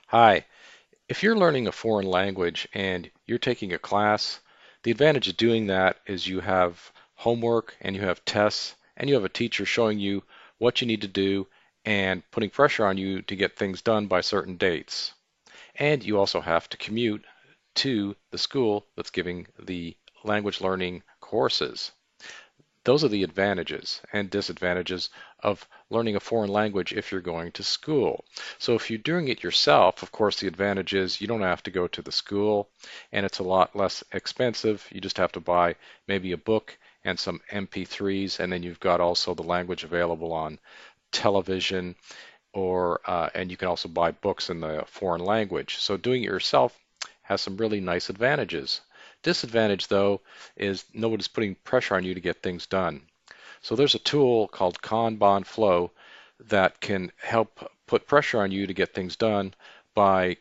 Hi, if you're learning a foreign language and you're taking a class, the advantage of doing that is you have homework and you have tests and you have a teacher showing you what you need to do and putting pressure on you to get things done by certain dates. And you also have to commute to the school that's giving the language learning courses. Those are the advantages and disadvantages of learning a foreign language if you're going to school. So if you're doing it yourself, of course, the advantage is you don't have to go to the school and it's a lot less expensive. You just have to buy maybe a book and some MP3s, and then you've got also the language available on television or and you can also buy books in the foreign language. So doing it yourself has some really nice advantages. Disadvantage, though, is nobody's putting pressure on you to get things done. So there's a tool called KanbanFlow that can help put pressure on you to get things done by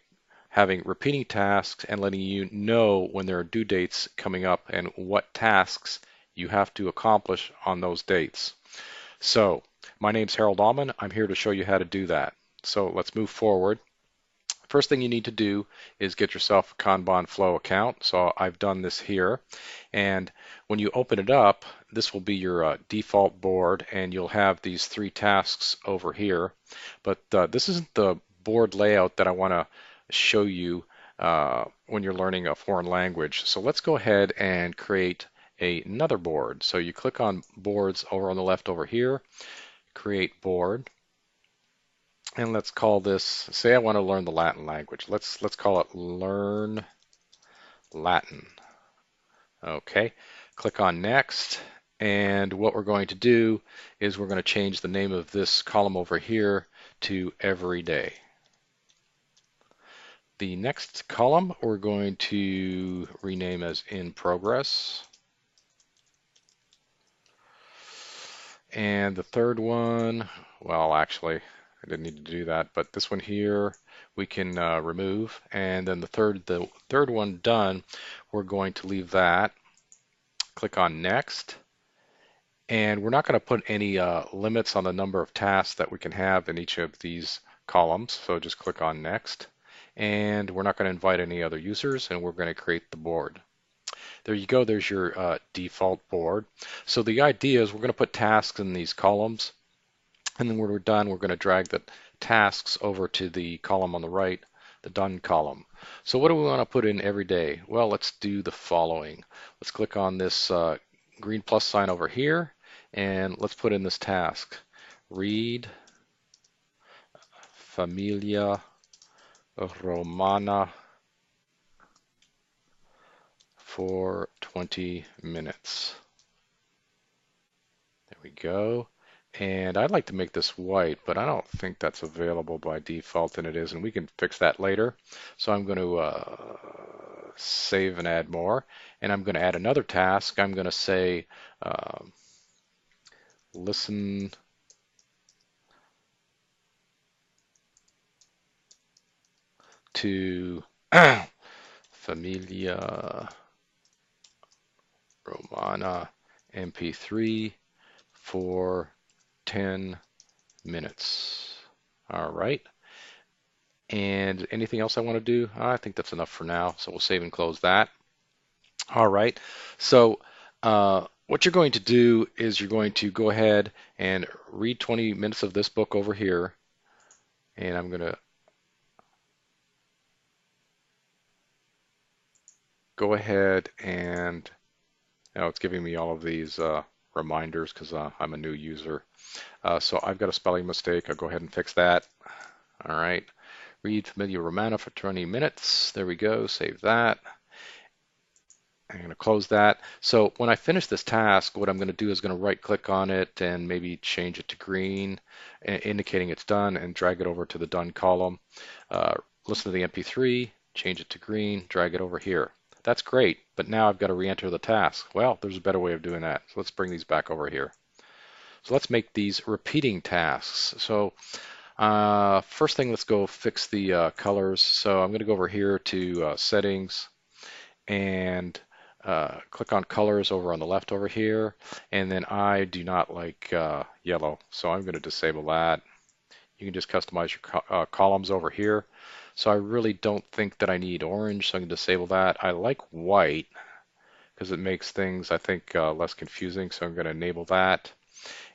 having repeating tasks and letting you know when there are due dates coming up and what tasks you have to accomplish on those dates. So my name's Harold Allman. I'm here to show you how to do that. So let's move forward. First thing you need to do is get yourself a KanbanFlow account. So I've done this here. And when you open it up, this will be your default board, and you'll have these three tasks over here. But this isn't the board layout that I want to show you when you're learning a foreign language. So let's go ahead and create another board. So you click on boards over on the left over here, create board. And let's call this, say I want to learn the Latin language. Let's call it Learn Latin. Okay, click on Next. And what we're going to do is we're going to change the name of this column over here to Every Day. The next column we're going to rename as In Progress. And the third one, well, actually, I didn't need to do that, but this one here we can remove. And then the third one done, we're going to leave that. Click on Next. And we're not going to put any limits on the number of tasks that we can have in each of these columns. So just click on Next. And we're not going to invite any other users, and we're going to create the board. There you go, there's your default board. So the idea is we're going to put tasks in these columns, and then when we're done, we're going to drag the tasks over to the column on the right, the Done column. So what do we want to put in every day? Well, let's do the following. Let's click on this green plus sign over here, and let's put in this task. Read Familia Romana for 20 minutes. There we go. And I'd like to make this white, but I don't think that's available by default, and it is, and we can fix that later. So I'm going to save and add more, and I'm going to add another task. I'm going to say listen to Familia Romana MP3 for 10 minutes. All right. And anything else I want to do? I think that's enough for now. So we'll save and close that. All right. So what you're going to do is you're going to go ahead and read 20 minutes of this book over here. And I'm going to go ahead and now it's giving me all of these reminders because I'm a new user. So I've got a spelling mistake. I'll go ahead and fix that. All right. Read Familia Romana for 20 minutes. There we go. Save that. I'm going to close that. So when I finish this task, what I'm going to do is going to right click on it and maybe change it to green, indicating it's done, and drag it over to the done column. Listen to the MP3, change it to green, drag it over here. That's great, but now I've got to re-enter the task. Well, there's a better way of doing that. So let's bring these back over here. So let's make these repeating tasks. So first thing, let's go fix the colors. So I'm going to go over here to settings and click on colors over on the left over here. And then I do not like yellow, so I'm going to disable that. You can just customize your columns over here. So I really don't think that I need orange, so I can disable that. I like white because it makes things, I think, less confusing, so I'm going to enable that.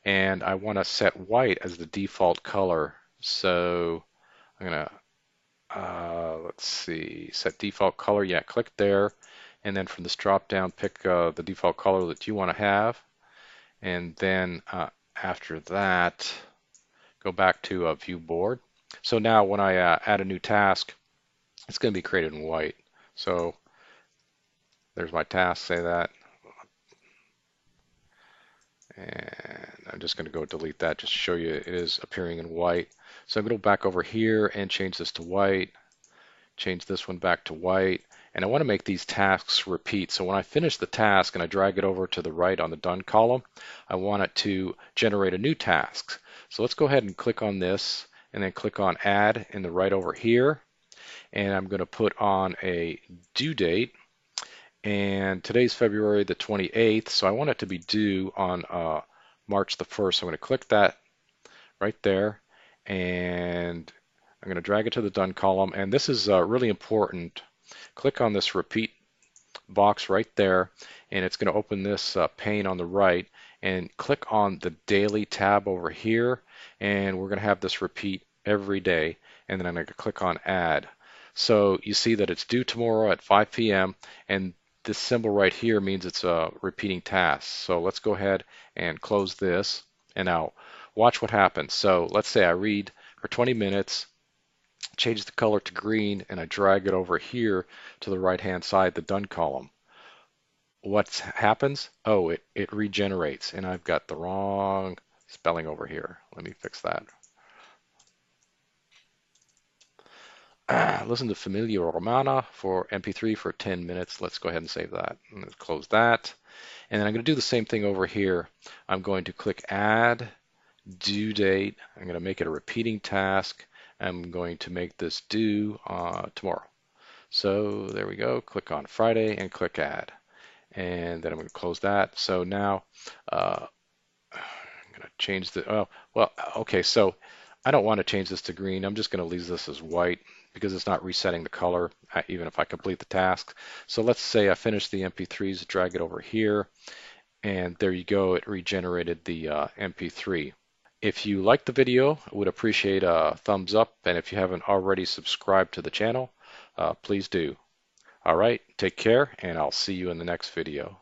And I want to set white as the default color. So I'm going to let's see, set default color. Yeah, click there, and then from this drop down, pick the default color that you want to have, and then after that, go back to view board. So now when I add a new task, it's going to be created in white. So there's my task, say that, and I'm just going to go delete that just to show you it is appearing in white. So I'm going to go back over here and change this to white. Change this one back to white, and I want to make these tasks repeat. So when I finish the task and I drag it over to the right on the done column, I want it to generate a new task. So let's go ahead and click on this and then click on add in the right over here, and I'm going to put on a due date, and today's February the 28th, so I want it to be due on March the 1st. So I'm going to click that right there, and I'm going to drag it to the done column, and this is really important. Click on this repeat box right there, and it's going to open this pane on the right, and click on the daily tab over here, and we're going to have this repeat every day, and then I'm going to click on add. So you see that it's due tomorrow at 5 p.m. and this symbol right here means it's a repeating task. So let's go ahead and close this, and now watch what happens. So let's say I read for 20 minutes, change the color to green, and I drag it over here to the right hand side, the done column. What happens? Oh, it regenerates, and I've got the wrong spelling over here. Let me fix that. Listen to Familia Romana for MP3 for 10 minutes. Let's go ahead and save that. And close that. And then I'm going to do the same thing over here. I'm going to click add due date. I'm going to make it a repeating task. I'm going to make this due tomorrow. So there we go. Click on Friday and click add. And then I'm going to close that. So now I'm going to change the, oh, well, okay, so I don't want to change this to green. I'm just going to leave this as white because it's not resetting the color even if I complete the task. So let's say I finish the MP3s, drag it over here, and there you go. It regenerated the MP3. If you liked the video, I would appreciate a thumbs up, and if you haven't already subscribed to the channel, please do. All right, take care, and I'll see you in the next video.